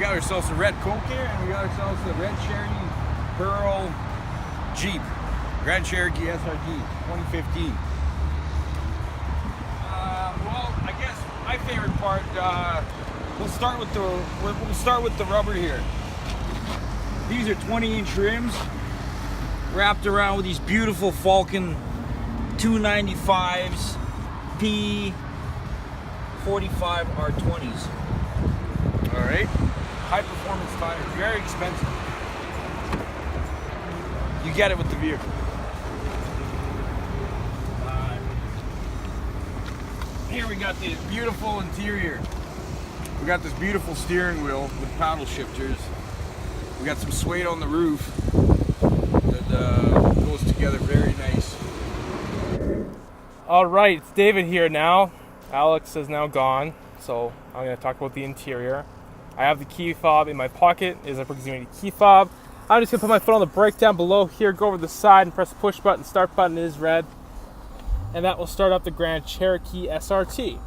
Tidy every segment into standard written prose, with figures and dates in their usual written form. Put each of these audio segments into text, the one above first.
got ourselves a red Coke here, and we got ourselves a red Cherokee Pearl Jeep Grand Cherokee SRT 2015. Well, I guess my favorite part. We'll start with the rubber here. These are 20-inch rims wrapped around with these beautiful Falcon 295s P45 R20s. All right, high performance tires, very expensive. You get it with the vehicle. Here we got this beautiful interior. We got this beautiful steering wheel with paddle shifters. We got some suede on the roof that goes together very nice. All right, it's David here now. Alex is now gone, so I'm going to talk about the interior. I have the key fob in my pocket. It is a proximity key fob. I'm just going to put my foot on the brake down below here, go over the side and press the push button. Start button is red. And that will start up the Grand Cherokee SRT.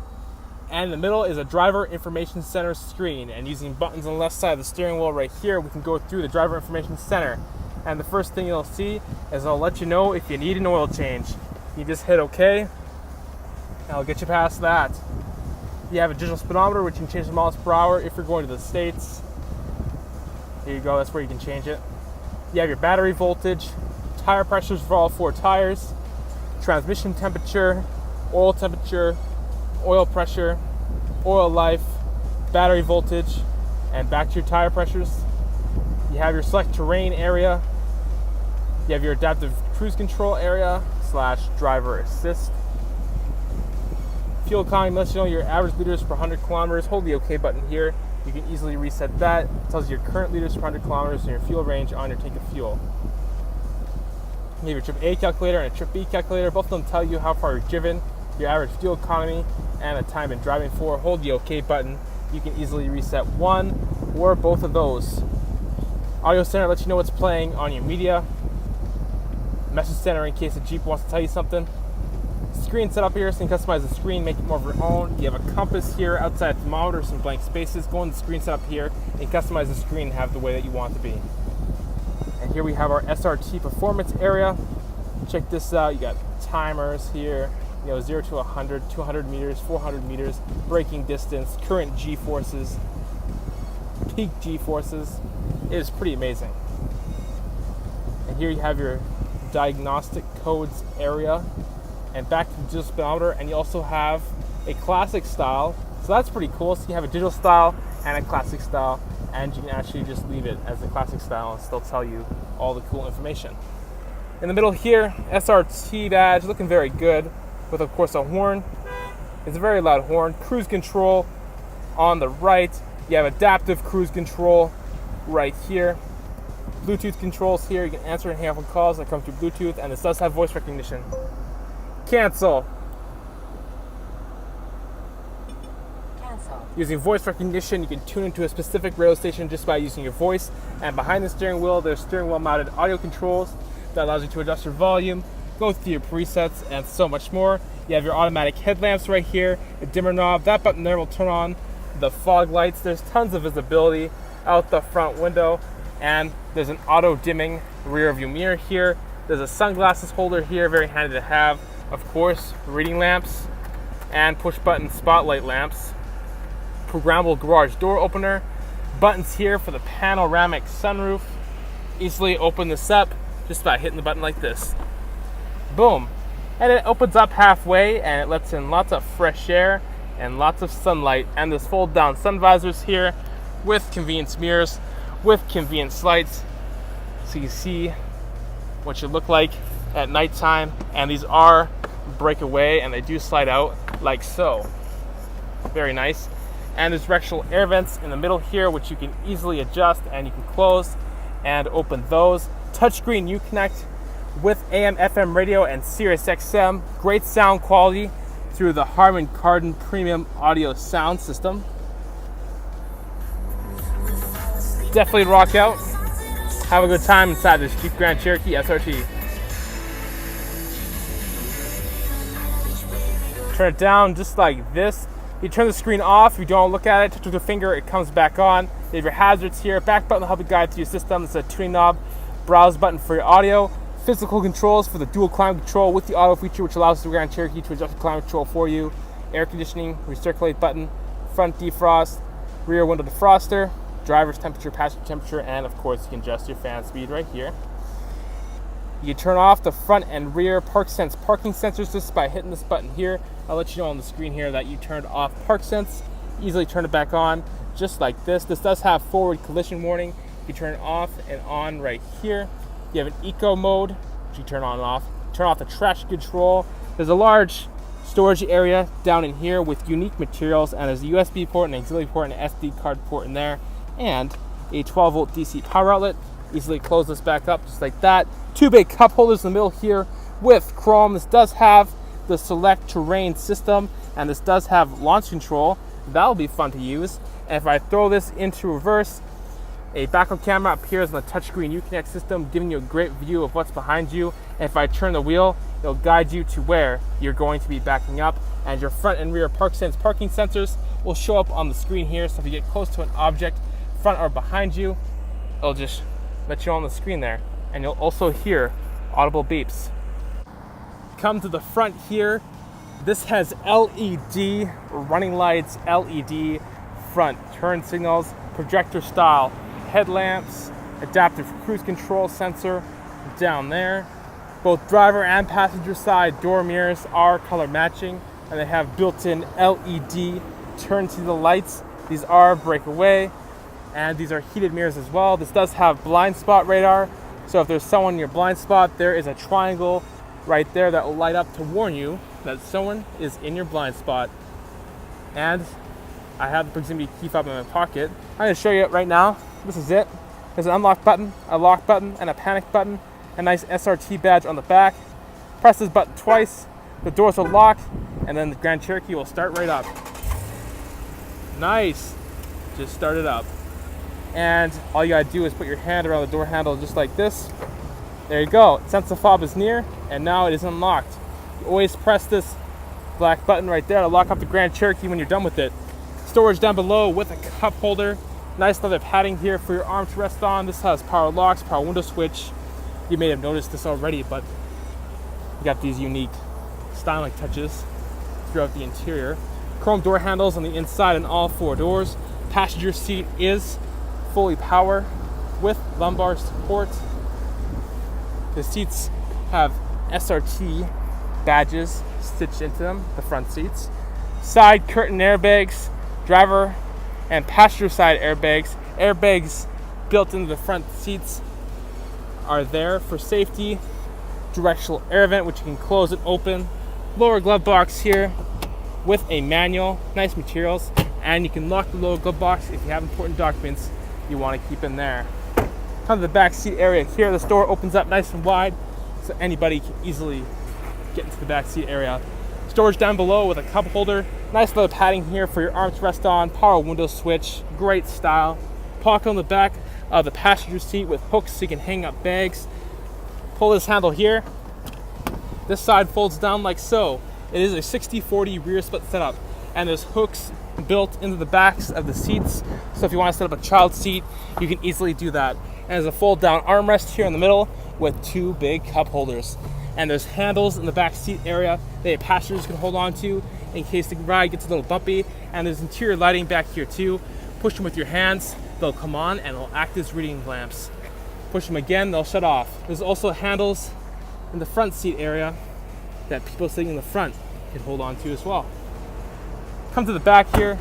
And in the middle is a driver information center screen. And using buttons on the left side of the steering wheel right here, we can go through the driver information center. And the first thing you'll see is I'll let you know if you need an oil change. You just hit OK, and I'll get you past that. You have a digital speedometer, which you can change the miles per hour if you're going to the States. Here you go, that's where you can change it. You have your battery voltage, tire pressures for all 4 tires, transmission temperature, oil pressure, oil life, battery voltage, and back to your tire pressures. You have your Selec-Terrain area. You have your adaptive cruise control area / driver assist. Fuel economy lets you know your average liters per 100 kilometers. Hold the OK button here. You can easily reset that. It tells you your current liters per 100 kilometers and your fuel range on your tank of fuel. You have your trip A calculator and a trip B calculator. Both of them tell you how far you've driven, your average fuel economy, and the time in driving for. Hold the OK button. You can easily reset one or both of those. Audio center lets you know what's playing on your media. Message center in case the Jeep wants to tell you something. Screen setup here, so you can customize the screen, make it more of your own. You have a compass here, outside thermometer, some blank spaces. Go in the screen setup here and customize the screen and have it the way that you want it to be. And here we have our SRT performance area. Check this out. You got timers here, 0 to 100, 200 meters, 400 meters, braking distance, current G-forces, peak G-forces. It is pretty amazing. And here you have your diagnostic codes area. And back to the digital speedometer, and you also have a classic style. So that's pretty cool. So you have a digital style and a classic style, and you can actually just leave it as the classic style and still tell you all the cool information. In the middle here, SRT badge, looking very good, with of course a horn. It's a very loud horn. Cruise control on the right. You have adaptive cruise control right here. Bluetooth controls here. You can answer and hang up on calls that come through Bluetooth, and this does have voice recognition. Cancel. Using voice recognition, you can tune into a specific radio station just by using your voice. And behind the steering wheel, there's steering wheel mounted audio controls that allows you to adjust your volume, go through your presets, and so much more. You have your automatic headlamps right here, a dimmer knob. That button there will turn on the fog lights. There's tons of visibility out the front window, and there's an auto dimming rear view mirror here. There's a sunglasses holder here, very handy to have. Of course, reading lamps and push button spotlight lamps. Programmable garage door opener. Buttons here for the panoramic sunroof. Easily open this up just by hitting the button like this. Boom. And it opens up halfway and it lets in lots of fresh air and lots of sunlight. And there's fold down sun visors here with convenience mirrors, with convenience lights, so you see what you look like at nighttime. And these are breakaway and they do slide out like so. Very nice. And there's directional air vents in the middle here, which you can easily adjust, and you can close and open those. Touchscreen Uconnect with AM, FM radio and Sirius XM. Great sound quality through the Harman Kardon premium audio sound system. Definitely rock out. Have a good time inside this Jeep Grand Cherokee SRT. Turn it down just like this. You turn the screen off, you don't look at it, touch with your finger, it comes back on. You have your hazards here. Back button will help you guide through your system. It's a tuning knob. Browse button for your audio. Physical controls for the dual climate control with the auto feature, which allows the Grand Cherokee to adjust the climate control for you. Air conditioning, recirculate button, front defrost, rear window defroster, driver's temperature, passenger temperature, and of course you can adjust your fan speed right here. You can turn off the front and rear ParkSense parking sensors just by hitting this button here. I'll let you know on the screen here that you turned off ParkSense. Easily turn it back on just like this. This does have forward collision warning. You turn it off and on right here. You have an eco mode, which you turn on and off. Turn off the traction control. There's a large storage area down in here with unique materials, and there's a USB port, an auxiliary port, and an SD card port in there, and a 12-volt DC power outlet. Easily close this back up just like that. Two big cup holders in the middle here with chrome. This does have the Selec-Terrain System, and this does have launch control. That'll be fun to use. And if I throw this into reverse, a backup camera appears on the touchscreen Uconnect system, giving you a great view of what's behind you. And if I turn the wheel, it'll guide you to where you're going to be backing up. And your front and rear ParkSense parking sensors will show up on the screen here. So if you get close to an object, front or behind you, it'll just let you know on the screen there. And you'll also hear audible beeps. Come to the front here. This has LED running lights, LED front turn signals, projector style headlamps, adaptive cruise control sensor down there. Both driver and passenger side door mirrors are color matching, and they have built-in LED turn signal lights. These are breakaway, and these are heated mirrors as well. This does have blind spot radar, so if there's someone in your blind spot, there is a triangle right there that will light up to warn you that someone is in your blind spot. And I have the proximity key fob in my pocket. I'm going to show you it right now. This is it. There's an unlock button, a lock button, and a panic button. A nice SRT badge on the back. Press this button twice, the doors will lock, and then the Grand Cherokee will start right up. Nice. Just start it up. And all you gotta do is put your hand around the door handle just like this. There you go. Sense the fob is near, and now it is unlocked. You always press this black button right there to lock up the Grand Cherokee when you're done with it. Storage down below with a cup holder. Nice leather padding here for your arm to rest on. This has power locks, power window switch. You may have noticed this already, but you got these unique styling touches throughout the interior. Chrome door handles on the inside and all four doors. Passenger seat is fully power with lumbar support. The seats have SRT badges stitched into them, the front seats. Side curtain airbags, driver and passenger side airbags. Airbags built into the front seats are there for safety. Directional air vent, which you can close and open. Lower glove box here with a manual. Nice materials. And you can lock the lower glove box if you have important documents you want to keep in there. Come to the back seat area here. This door opens up nice and wide, so anybody can easily get into the back seat area. Storage down below with a cup holder. Nice leather padding here for your arms to rest on. Power window switch. Great style. Pocket on the back of the passenger seat with hooks so you can hang up bags. Pull this handle here. This side folds down like so. It is a 60-40 rear split setup, and there's hooks built into the backs of the seats. So if you want to set up a child seat, you can easily do that. And there's a fold down armrest here in the middle with two big cup holders. And there's handles in the back seat area that passengers can hold on to in case the ride gets a little bumpy. And there's interior lighting back here too. Push them with your hands, they'll come on and they'll act as reading lamps. Push them again, they'll shut off. There's also handles in the front seat area that people sitting in the front can hold on to as well. Come to the back here.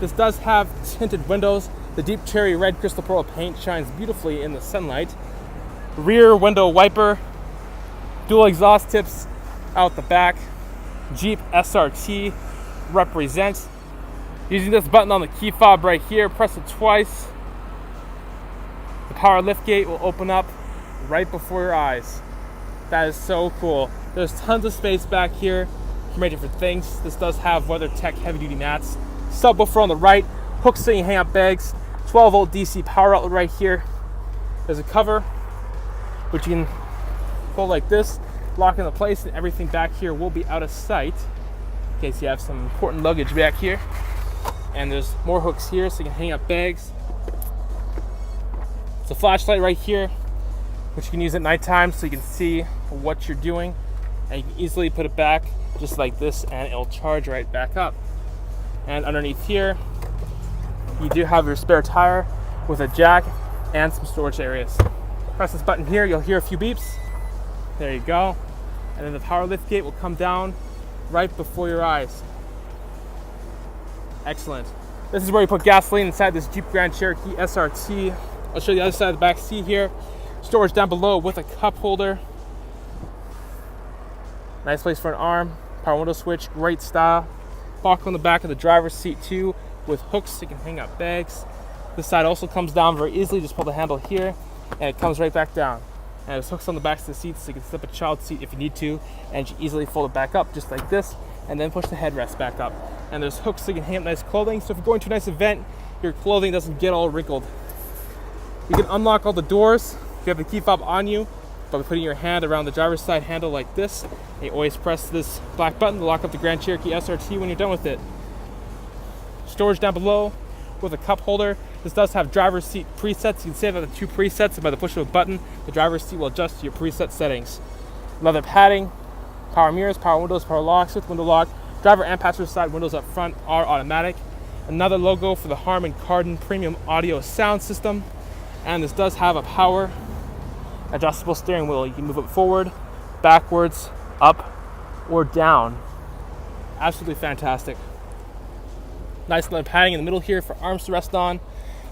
This does have tinted windows. The deep cherry red crystal pearl paint shines beautifully in the sunlight. Rear window wiper. Dual exhaust tips out the back. Jeep SRT represents. Using this button on the key fob right here, press it twice. The power liftgate will open up right before your eyes. That is so cool. There's tons of space back here for many different things. This does have WeatherTech heavy duty mats. Subwoofer on the right, hooks so you can hang up bags. 12-volt DC power outlet right here. There's a cover which you can pull like this, lock into place, and everything back here will be out of sight in case you have some important luggage back here. And there's more hooks here so you can hang up bags. It's a flashlight right here, which you can use at nighttime so you can see what you're doing. And you can easily put it back just like this and it'll charge right back up. And underneath here, you do have your spare tire with a jack and some storage areas. Press this button here, you'll hear a few beeps. There you go. And then the power lift gate will come down right before your eyes. Excellent. This is where you put gasoline inside this Jeep Grand Cherokee SRT. I'll show you the other side of the back seat here. Storage down below with a cup holder. Nice place for an arm. Power window switch, great style. Pocket on the back of the driver's seat too, with hooks so you can hang up bags. This side also comes down very easily. Just pull the handle here and it comes right back down. And there's hooks on the backs of the seats so you can slip a child seat if you need to, and you easily fold it back up just like this, and then push the headrest back up. And there's hooks so you can hang up nice clothing, so if you're going to a nice event, your clothing doesn't get all wrinkled. You can unlock all the doors if you have the key fob on you by putting your hand around the driver's side handle like this. And you always press this black button to lock up the Grand Cherokee SRT when you're done with it. Storage down below with a cup holder. This does have driver's seat presets. You can save out the 2 presets, and by the push of a button, the driver's seat will adjust to your preset settings. Leather padding, power mirrors, power windows, power locks with window lock. Driver and passenger side windows up front are automatic. Another logo for the Harman Kardon premium audio sound system. And this does have a power adjustable steering wheel. You can move it forward, backwards, up, or down. Absolutely fantastic. Nice leather padding in the middle here for arms to rest on.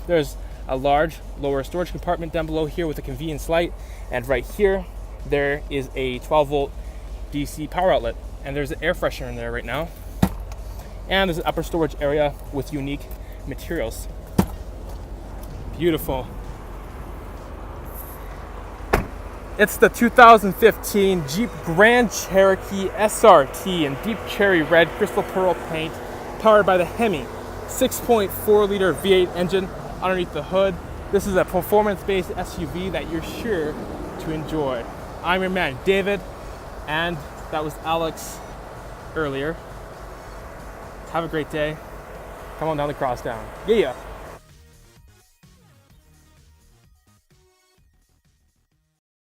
There's a large lower storage compartment down below here with a convenience light. And right here, there is a 12-volt DC power outlet. And there's an air freshener in there right now. And there's an upper storage area with unique materials. Beautiful. It's the 2015 Jeep Grand Cherokee SRT in deep cherry red crystal pearl paint, powered by the Hemi 6.4-liter V8 engine underneath the hood. This is a performance-based SUV that you're sure to enjoy. I'm your man, David, and that was Alex earlier. Have a great day. Come on down to Crosstown. Yeah.